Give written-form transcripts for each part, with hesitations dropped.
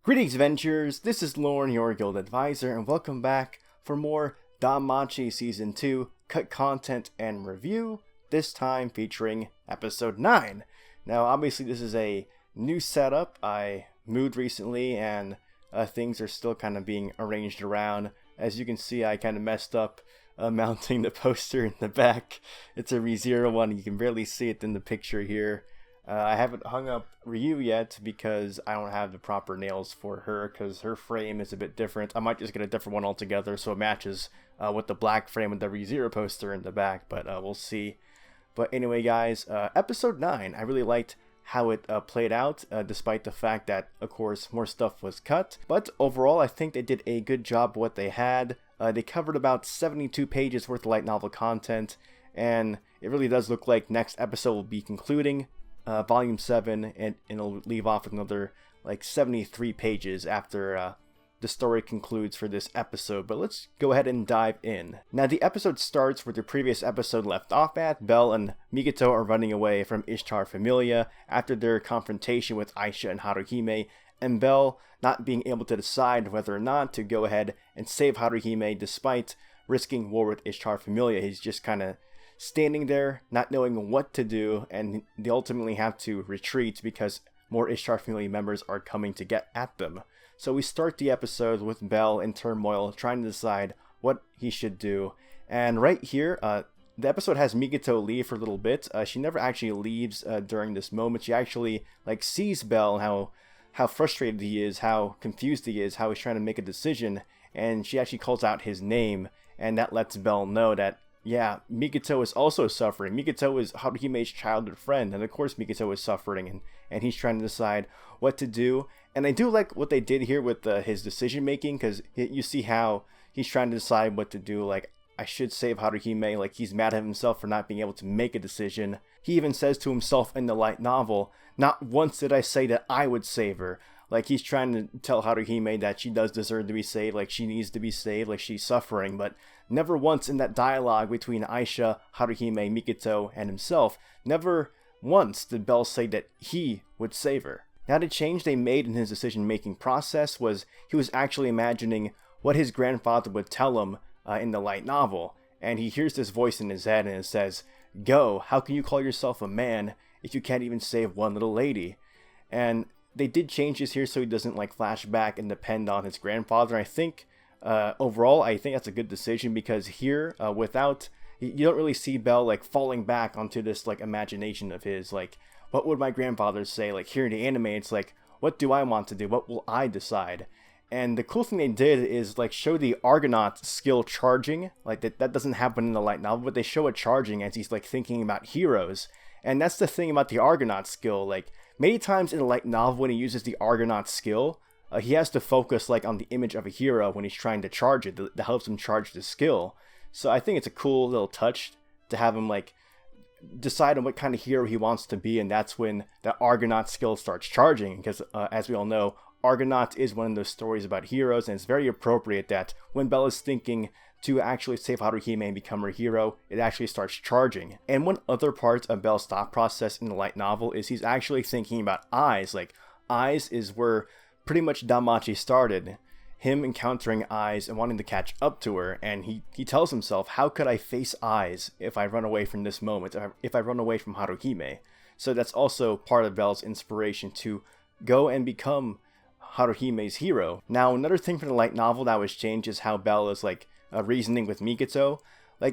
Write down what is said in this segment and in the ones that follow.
Greetings, Ventures! This is Lauren, your guild advisor, and welcome back for more DanMachi Season 2 cut content and review, this time featuring Episode 9. Now, obviously, this is a new setup. I moved recently, and things are still kind of being arranged around. As you can see, I kind of messed up mounting the poster in the back. It's a ReZero one. You can barely see it in the picture here. I haven't hung up Ryu yet because I don't have the proper nails for her, because her frame is a bit different. I might just get a different one altogether so it matches with the black frame with the ReZero poster in the back, but we'll see. But anyway, guys, episode 9, I really liked how it played out, despite the fact that, of course, more stuff was cut. But overall, I think they did a good job with what they had. They covered about 72 pages worth of light novel content, and it really does look like next episode will be concluding Volume 7, and it'll leave off with another like 73 pages after the story concludes for this episode. But let's go ahead and dive in. Now, the episode starts where the previous episode left off at. Belle and Mikoto are running away from Ishtar Familia after their confrontation with Aisha and Haruhime, and Belle not being able to decide whether or not to go ahead and save Haruhime despite risking war with Ishtar Familia. He's just kind of standing there, not knowing what to do, and they ultimately have to retreat because more Ishtar Familia members are coming to get at them. So we start the episode with Belle in turmoil, trying to decide what he should do. And right here, the episode has Mikoto leave for a little bit. She never actually leaves during this moment. She actually sees Belle and how frustrated he is, how confused he is, how he's trying to make a decision, and she actually calls out his name, and that lets Belle know that yeah, Mikoto is also suffering. Mikoto is Haruhime's childhood friend, and of course Mikoto is suffering, and he's trying to decide what to do. And I do like what they did here with his decision making, because you see how he's trying to decide what to do. Like, I should save Haruhime. Like, he's mad at himself for not being able to make a decision. He even says to himself in the light novel, "Not once did I say that I would save her." Like, he's trying to tell Haruhime that she does deserve to be saved, like she needs to be saved, like she's suffering, but never once in that dialogue between Aisha, Haruhime, Mikoto, and himself, never once did Belle say that he would save her. Now, the change they made in his decision-making process was he was actually imagining what his grandfather would tell him in the light novel, and he hears this voice in his head and it says, "Go, how can you call yourself a man if you can't even save one little lady?" And they did change this here so he doesn't flash back and depend on his grandfather. I think overall, I think that's a good decision, because here, you don't really see Belle falling back onto this imagination of his, what would my grandfather say? Here in the anime, it's what do I want to do? What will I decide? And the cool thing they did is show the Argonaut skill charging. That doesn't happen in the light novel, but they show it charging as he's thinking about heroes. And that's the thing about the Argonaut skill. Many times in the light novel, when he uses the Argonaut skill, he has to focus on the image of a hero when he's trying to charge it. That helps him charge the skill. So I think it's a cool little touch to have him decide on what kind of hero he wants to be, and that's when the Argonaut skill starts charging. Because as we all know, Argonaut is one of those stories about heroes, and it's very appropriate that when Belle is thinking to actually save Haruhime and become her hero, it actually starts charging. And one other part of Belle's thought process in the light novel is he's actually thinking about Eyes. Eyes is where pretty much DanMachi started. Him encountering Eyes and wanting to catch up to her, and he tells himself, how could I face Eyes if I run away from this moment, if I run away from Haruhime? So that's also part of Belle's inspiration to go and become Haruhime's hero. Now, another thing from the light novel that was changed is how Belle is reasoning with Mikoto.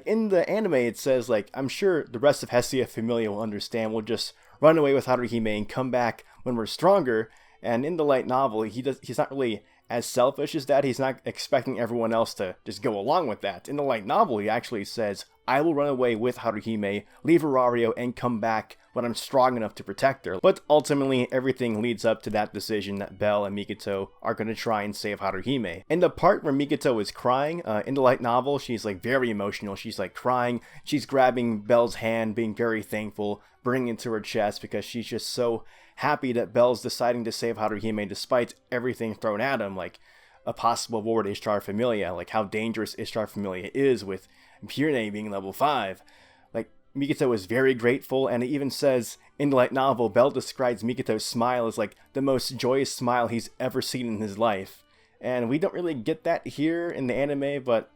In the anime, it says I'm sure the rest of Hestia Familia will understand. We'll just run away with Haruhime and come back when we're stronger. And in the light novel, he's not really as selfish as that. He's not expecting everyone else to just go along with that. In the light novel, he actually says, I will run away with Haruhime, leave Arario, and come back when I'm strong enough to protect her. But ultimately, everything leads up to that decision that Belle and Mikoto are going to try and save Haruhime. In the part where Mikoto is crying, in the light novel, she's very emotional. She's crying. She's grabbing Belle's hand, being very thankful, bringing it to her chest because she's just so happy that Belle's deciding to save Haruhime despite everything thrown at him, a possible war with Ishtar Familia, how dangerous Ishtar Familia is with Purine being level 5. Mikito is very grateful, and it even says in the light novel, Bell describes Mikito's smile as like the most joyous smile he's ever seen in his life. And we don't really get that here in the anime, but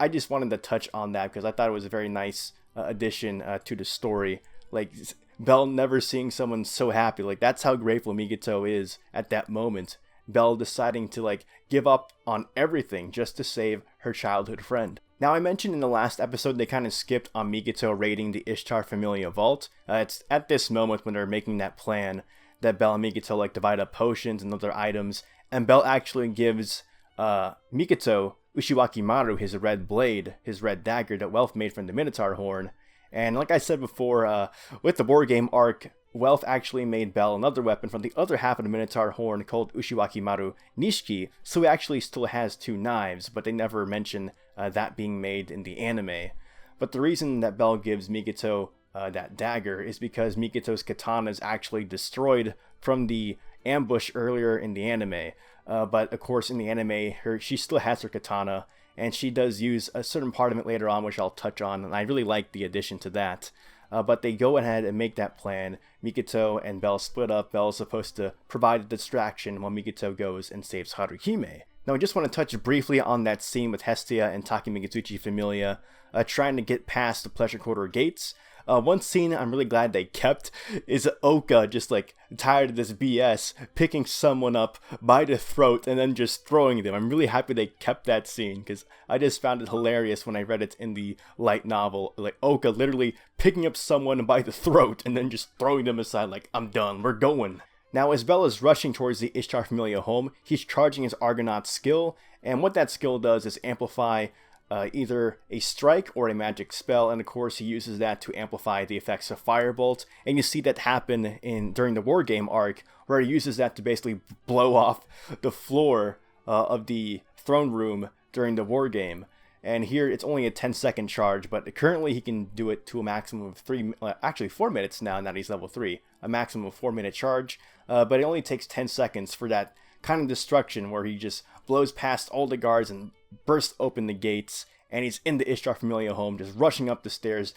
I just wanted to touch on that because I thought it was a very nice addition to the story. Like, Bell never seeing someone so happy. Like, that's how grateful Mikito is at that moment. Bell deciding to like give up on everything just to save her childhood friend. Now, I mentioned in the last episode they kind of skipped on Mikito raiding the Ishtar Familia vault. It's at this moment when they're making that plan that Bell and Mikito like divide up potions and other items, and Bell actually gives Mikito Ushiwaki Maru his red blade, his red dagger that Welf made from the Minotaur horn. And like I said before, with the board game arc, Welf actually made Bell another weapon from the other half of the Minotaur horn called Ushiwaki Maru Nishiki, so he actually still has 2 knives, but they never mention that being made in the anime. But the reason that Bell gives Mikito that dagger is because Mikito's katana is actually destroyed from the ambush earlier in the anime. But of course in the anime, she still has her katana, and she does use a certain part of it later on, which I'll touch on, and I really like the addition to that. But they go ahead and make that plan. Mikito and Bell split up. Bell is supposed to provide a distraction while Mikito goes and saves Haruhime. Now, I just want to touch briefly on that scene with Hestia and Takemizuchi Familia trying to get past the Pleasure Quarter gates. One scene I'm really glad they kept is Oka just like tired of this BS, picking someone up by the throat and then just throwing them. I'm really happy they kept that scene because I just found it hilarious when I read it in the light novel. Like Oka literally picking up someone by the throat and then just throwing them aside like, I'm done, we're going. Now, as Bell is rushing towards the Ishtar Familia home, he's charging his Argonaut skill, and what that skill does is amplify either a strike or a magic spell, and of course he uses that to amplify the effects of Firebolt, and you see that happen during the War Game arc, where he uses that to basically blow off the floor of the throne room during the War Game. And here it's only a 10-second charge, but currently he can do it to a maximum of 4 minutes now that he's level 3, a maximum of 4-minute charge, but it only takes 10 seconds for that kind of destruction where he just blows past all the guards and bursts open the gates, and he's in the Ishtar Familia home, just rushing up the stairs,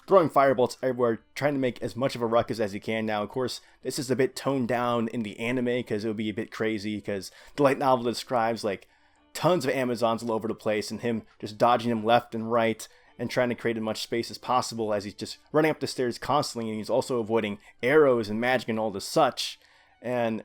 throwing firebolts everywhere, trying to make as much of a ruckus as he can. Now, of course, this is a bit toned down in the anime because it would be a bit crazy, because the light novel describes like tons of Amazons all over the place and him just dodging them left and right and trying to create as much space as possible as he's just running up the stairs constantly, and he's also avoiding arrows and magic and all the such. And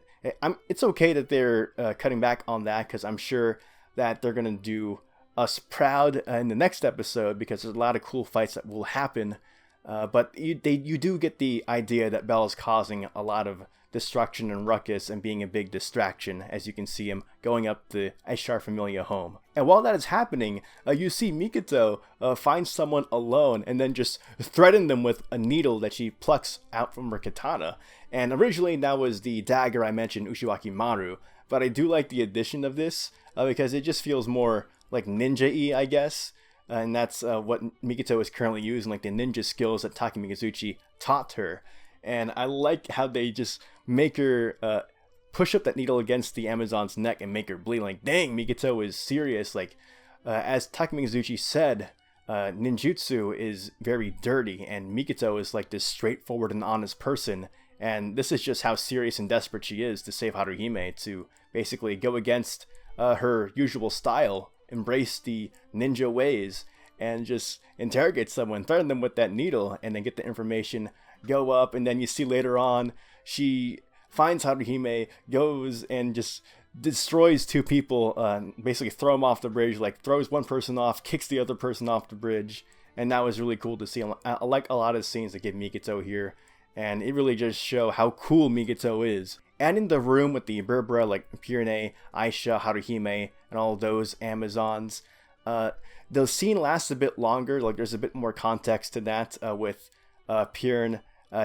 it's okay that they're cutting back on that, because I'm sure that they're going to do us proud in the next episode, because there's a lot of cool fights that will happen. But you do get the idea that Bell is causing a lot of destruction and ruckus and being a big distraction, as you can see him going up the Ishtar Familia home. And while that is happening, you see Mikito find someone alone and then just threaten them with a needle that she plucks out from her katana. And originally that was the dagger I mentioned, Ushiwaki Maru, but I do like the addition of this because it just feels more like ninja-y, I guess. And that's what Mikito is currently using, like the ninja skills that Takemizuchi taught her. And I like how they just make her push up that needle against the Amazon's neck and make her bleed. Like, dang, Mikito is serious. Like, as Takemizuchi said, ninjutsu is very dirty, and Mikito is like this straightforward and honest person. And this is just how serious and desperate she is to save Haruhime, to basically go against her usual style, embrace the ninja ways, and just interrogate someone, threaten them with that needle, and then get the information, go up. And then you see later on she finds Haruhime, goes and just destroys 2 people, basically throw them off the bridge, like throws one person off, kicks the other person off the bridge. And that was really cool to see. I like a lot of scenes that give Mikito here, and it really just show how cool Mikito is. And in the room with the Berbera, like Pirine, Aisha, Haruhime, and all those Amazons, the scene lasts a bit longer. Like, there's a bit more context to that, with Pirine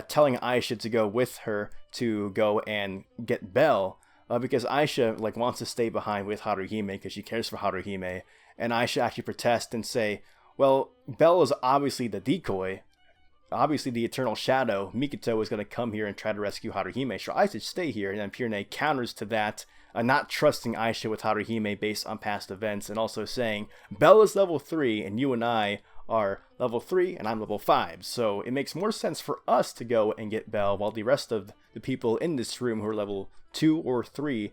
telling Aisha to go with her to go and get Bell, because Aisha like wants to stay behind with Haruhime because she cares for Haruhime, and Aisha actually protests and say, well, Bell is obviously the decoy, obviously the eternal shadow. Mikito is going to come here and try to rescue Haruhime, so I should stay here. And then Pirine counters to that, not trusting Aisha with Haruhime based on past events, and also saying, Bell is level 3 and you and I are level 3 and I'm level 5. So it makes more sense for us to go and get Belle while the rest of the people in this room who are level 2 or 3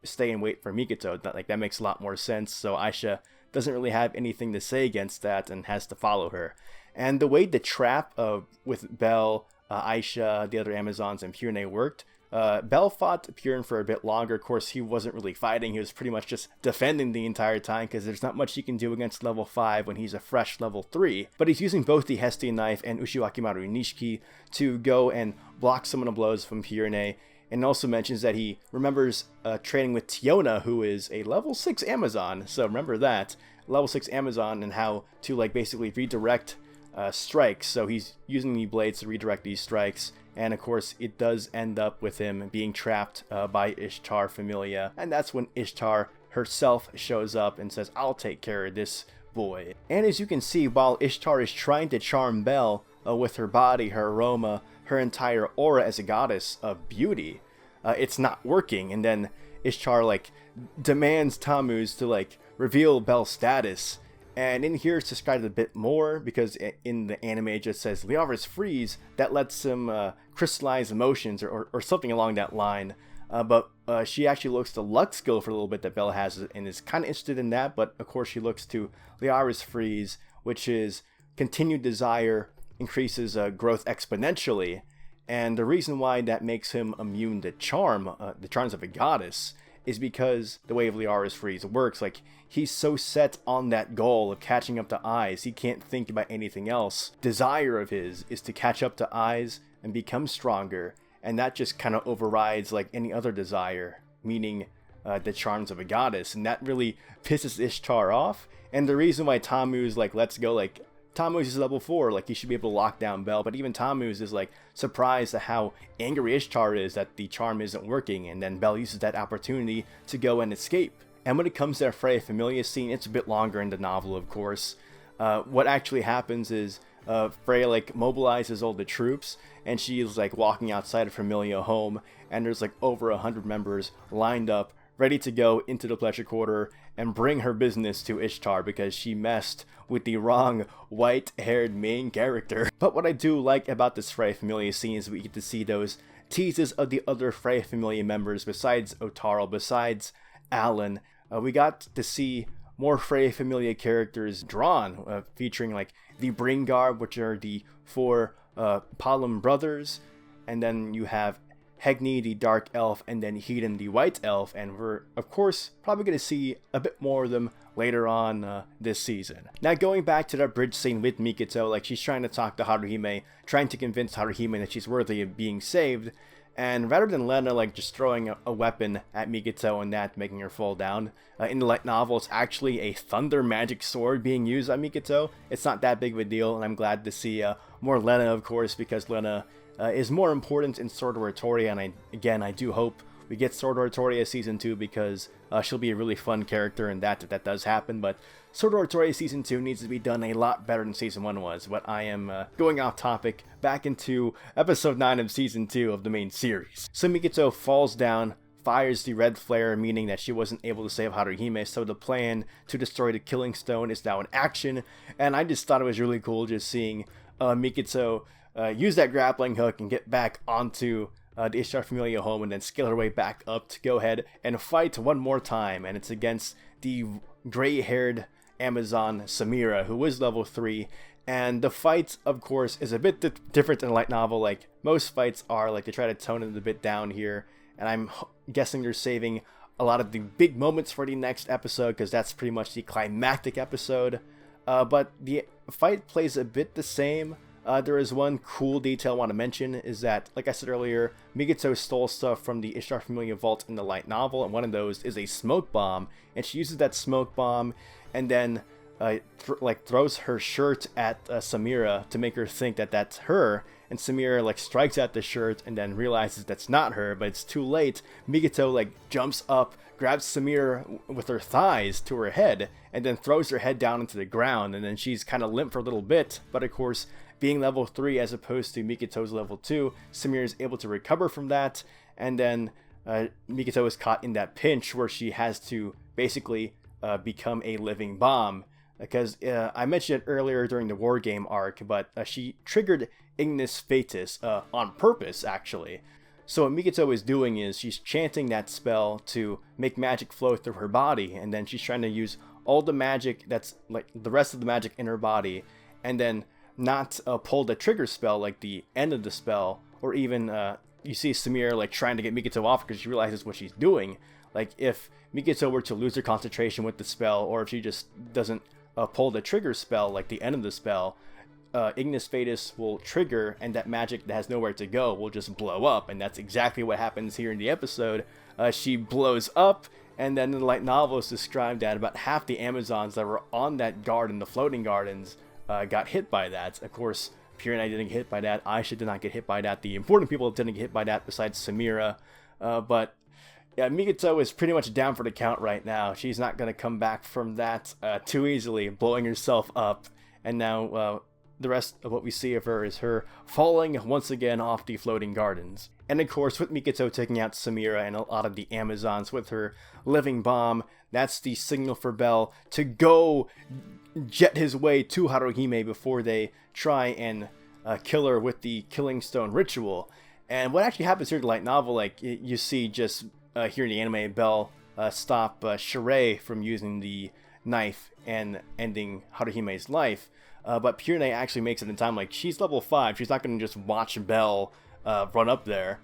stay and wait for Mikoto. That makes a lot more sense. So Aisha doesn't really have anything to say against that and has to follow her. And the way the trap with Belle, Aisha, the other Amazons, and Purine worked, Belle fought Purine for a bit longer. Of course, he wasn't really fighting. He was pretty much just defending the entire time because there's not much he can do against level 5 when he's a fresh level 3. But he's using both the Hestian Knife and Ushiwakimaru Nishiki to go and block some of the blows from Purine. And also mentions that he remembers training with Tiona, who is a level 6 Amazon. So remember that. Level 6 Amazon and how to basically redirect strikes. So he's using the blades to redirect these strikes. And of course, it does end up with him being trapped by Ishtar Familia. And that's when Ishtar herself shows up and says, I'll take care of this boy. And as you can see, while Ishtar is trying to charm Belle with her body, her aroma, her entire aura as a goddess of beauty, it's not working. And then Ishtar demands Tammuz to reveal Belle's status. And in here it's described a bit more because in the anime it just says Liara's freeze that lets him crystallize emotions or something along that line. But she actually looks to luck skill for a little bit that Belle has and is kind of interested in that. But of course she looks to Liara's freeze, which is continued desire increases growth exponentially. And the reason why that makes him immune to charm, the charms of a goddess, is because the way of Liara's freeze works. He's so set on that goal of catching up to Eyes, he can't think about anything else. Desire of his is to catch up to Eyes and become stronger, and that just kind of overrides any other desire, meaning the charms of a goddess, and that really pisses Ishtar off. And the reason why Tammuz lets go, Tammuz is level 4, he should be able to lock down Belle, but even Tammuz is surprised at how angry Ishtar is that the charm isn't working, and then Belle uses that opportunity to go and escape. And when it comes to that Freya Familia scene, it's a bit longer in the novel, of course. What actually happens is Freya mobilizes all the troops, and she's walking outside of Familia home, and there's over 100 members lined up, ready to go into the pleasure quarter and bring her business to Ishtar because she messed with the wrong white-haired main character. But what I do like about this Freya Familia scene is we get to see those teases of the other Freya Familia members besides Otaro, besides Alan. We got to see more Freya Familia characters drawn, featuring the Bringar, which are the 4 Palom brothers, and then you have Hegni, the Dark Elf, and then Hedon, the White Elf, and we're, of course, probably going to see a bit more of them later on this season. Now, going back to that bridge scene with Mikoto, she's trying to talk to Haruhime, trying to convince Haruhime that she's worthy of being saved, and rather than Lena, just throwing a weapon at Mikoto and that making her fall down, in the light novel, it's actually a thunder magic sword being used on Mikoto. It's not that big of a deal, and I'm glad to see more Lena, of course, because Lena is more important in Sword Oratoria, and I do hope we get Sword Oratoria Season 2 because she'll be a really fun character and that does happen, but Sword Oratoria Season 2 needs to be done a lot better than Season 1 was. But I am going off topic, back into Episode 9 of Season 2 of the main series. So Mikoto falls down, fires the red flare, meaning that she wasn't able to save Haruhime, so the plan to destroy the Killing Stone is now in action, and I just thought it was really cool just seeing Mikoto use that grappling hook and get back onto the Ishtar Familia home and then scale her way back up to go ahead and fight one more time. And it's against the gray-haired Amazon Samira, who is level 3. And the fight, of course, is a bit different in the light novel. Most fights are, they try to tone it a bit down here. And I'm guessing they're saving a lot of the big moments for the next episode because that's pretty much the climactic episode. But the fight plays a bit the same. There is one cool detail I want to mention is that, like I said earlier, Mikoto stole stuff from the Ishtar Familia vault in the light novel, and one of those is a smoke bomb, and she uses that smoke bomb and then throws her shirt at Samira to make her think that that's her, and Samira strikes at the shirt and then realizes that's not her, but it's too late. Mikoto jumps up, grabs Samira with her thighs to her head, and then throws her head down into the ground, and then she's kind of limp for a little bit, but of course, being level 3 as opposed to Mikoto's level 2, Samira is able to recover from that, and then Mikoto is caught in that pinch where she has to basically become a living bomb, because I mentioned it earlier during the War Game arc, but she triggered Ignis Fatuus on purpose, actually. So what Mikoto is doing is she's chanting that spell to make magic flow through her body, and then she's trying to use all the magic that's like the rest of the magic in her body, and then not pull the trigger spell like the end of the spell, or even you see Samira like trying to get Mikoto off because she realizes what she's doing. Like if Mikoto were to lose her concentration with the spell, or if she just doesn't pull the trigger spell like the end of the spell, Ignis Fatuus will trigger, and that magic that has nowhere to go will just blow up, and that's exactly what happens here in the episode. She blows up, and then in the light novel it's described that about half the Amazons that were on that garden, the floating gardens, got hit by that. Of course, Pure and I didn't get hit by that. Aisha did not get hit by that. The important people didn't get hit by that besides Samira. But yeah, Mikoto is pretty much down for the count right now. She's not going to come back from that too easily, blowing herself up. And now the rest of what we see of her is her falling once again off the floating gardens. And of course, with Mikoto taking out Samira and a lot of the Amazons with her living bomb, that's the signal for Bell to go jet his way to Haruhime before they try and kill her with the Killing Stone ritual. And what actually happens here in the light novel, like you see just here in the anime, Bell stop Sheree from using the knife and ending Haruhime's life. But Pure actually makes it in time. Like, she's level 5. She's not going to just watch Bell run up there,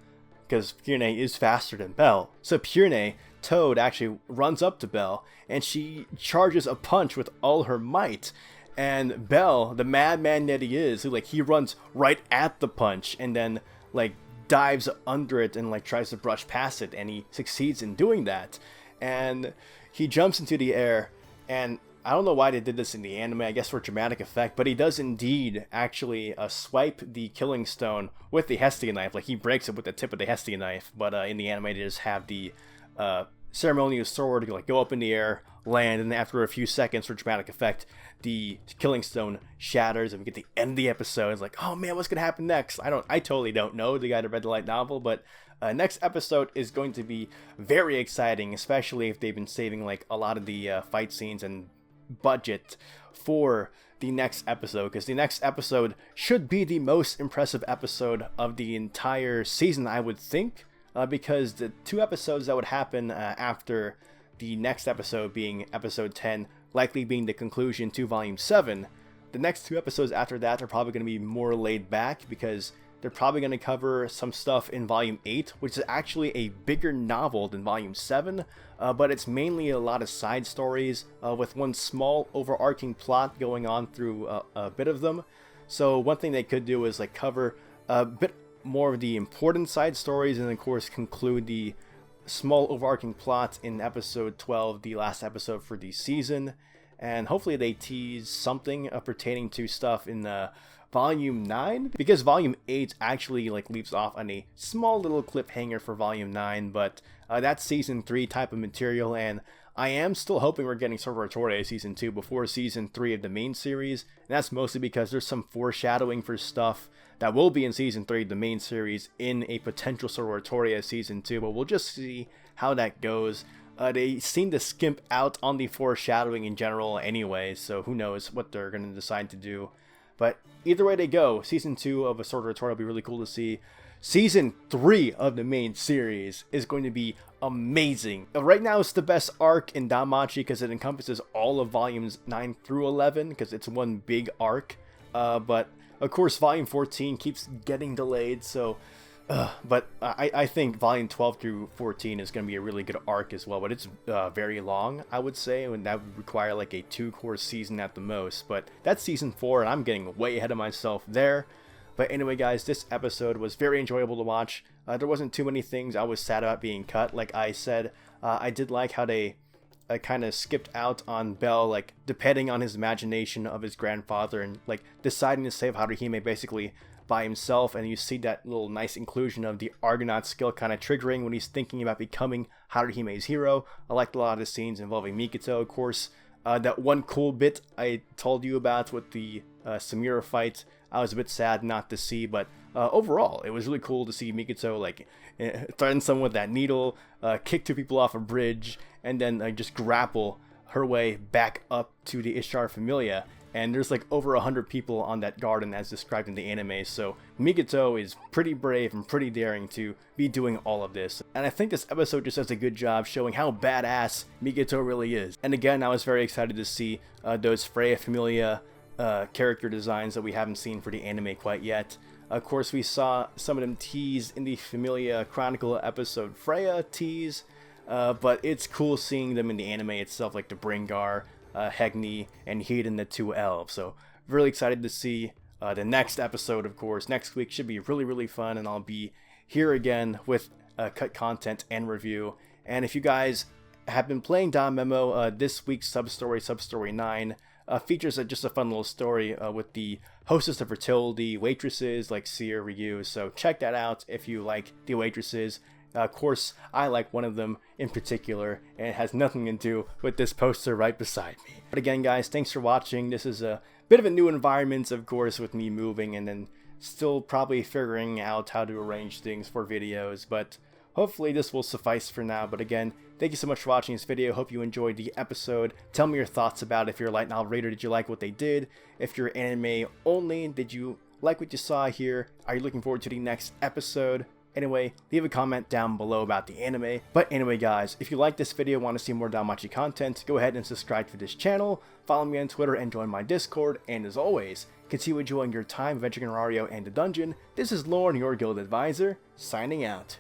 because Pure is faster than Bell. So Pure Toad actually runs up to Bell, and she charges a punch with all her might. And Bell, the madman that he is, he runs right at the punch, and then like dives under it and like tries to brush past it, and he succeeds in doing that. And he jumps into the air, and I don't know why they did this in the anime, I guess for dramatic effect, but he does indeed actually swipe the Killing Stone with the Hestia knife. Like, he breaks it with the tip of the Hestia knife, but in the anime they just have the ceremonial sword like go up in the air, land, and after a few seconds for dramatic effect, the Killing Stone shatters, and we get the end of the episode. It's like, oh man, what's gonna happen next? I totally don't know, the guy that read the light novel, but next episode is going to be very exciting, especially if they've been saving like a lot of the fight scenes and budget for the next episode, because the next episode should be the most impressive episode of the entire season, I would think, because the 2 episodes that would happen after the next episode, being episode 10, likely being the conclusion to volume 7, the next 2 episodes after that are probably going to be more laid back, because they're probably going to cover some stuff in volume 8, which is actually a bigger novel than volume 7, but it's mainly a lot of side stories with one small overarching plot going on through a bit of them. So one thing they could do is like cover a bit more of the important side stories, and of course conclude the small overarching plot in episode 12, the last episode for the season. And hopefully they tease something pertaining to stuff in volume 9, because volume 8 actually like leaves off on a small little cliffhanger for volume 9, but that's season 3 type of material, and I am still hoping we're getting Sororatoria season 2 before season 3 of the main series, and that's mostly because there's some foreshadowing for stuff that will be in season 3 of the main series in a potential Sororatoria season 2, but we'll just see how that goes. They seem to skimp out on the foreshadowing in general anyway, so who knows what they're going to decide to do. But either way they go, season 2 of a Sororatoria will be really cool to see. Season 3 of the main series is going to be amazing. Right now it's the best arc in DanMachi because it encompasses all of volumes 9 through 11, because it's one big arc. But of course volume 14 keeps getting delayed, so but I think volume 12 through 14 is going to be a really good arc as well, but it's very long, I would say, and that would require like a 2-course season at the most. But that's season 4, and I'm getting way ahead of myself there. But anyway guys, this episode was very enjoyable to watch. There wasn't too many things I was sad about being cut. Like I said, I did like how they kind of skipped out on Bell, like depending on his imagination of his grandfather and like deciding to save Haruhime basically by himself, and you see that little nice inclusion of the Argonaut skill kind of triggering when he's thinking about becoming Haruhime's hero. I liked a lot of the scenes involving Mikoto, of course. That one cool bit I told you about with the Samira fight, I was a bit sad not to see, but overall, it was really cool to see Mikoto like threaten someone with that needle, kick 2 people off a bridge, and then just grapple her way back up to the Ishtar Familia, and there's like over 100 people on that garden as described in the anime, so Mikoto is pretty brave and pretty daring to be doing all of this. And I think this episode just does a good job showing how badass Mikoto really is. And again, I was very excited to see those Freya Familia character designs that we haven't seen for the anime quite yet. Of course, we saw some of them teased in the Familia Chronicle episode Freya tease, but it's cool seeing them in the anime itself, like the Bringar, Hegni, and Hedon, the two elves. So really excited to see the next episode. Of course, next week should be really fun, and I'll be here again with cut content and review. And if you guys have been playing DanMachi, this week's Substory 9 features just a fun little story with the hostess of fertility waitresses like Seer, Ryu. So check that out if you like the waitresses. Of course, I like one of them in particular, and it has nothing to do with this poster right beside me. But again, guys, thanks for watching. This is a bit of a new environment, of course, with me moving and then still probably figuring out how to arrange things for videos, but hopefully this will suffice for now. But again, thank you so much for watching this video. Hope you enjoyed the episode. Tell me your thoughts about it. If you're a light novel reader, did you like what they did? If you're anime only, did you like what you saw here? Are you looking forward to the next episode? Anyway, leave a comment down below about the anime. But anyway, guys, if you like this video, want to see more DanMachi content, go ahead and subscribe to this channel, follow me on Twitter, and join my Discord. And as always, continue enjoying your time adventuring in Aurario and the dungeon. This is Lauren, your guild advisor, signing out.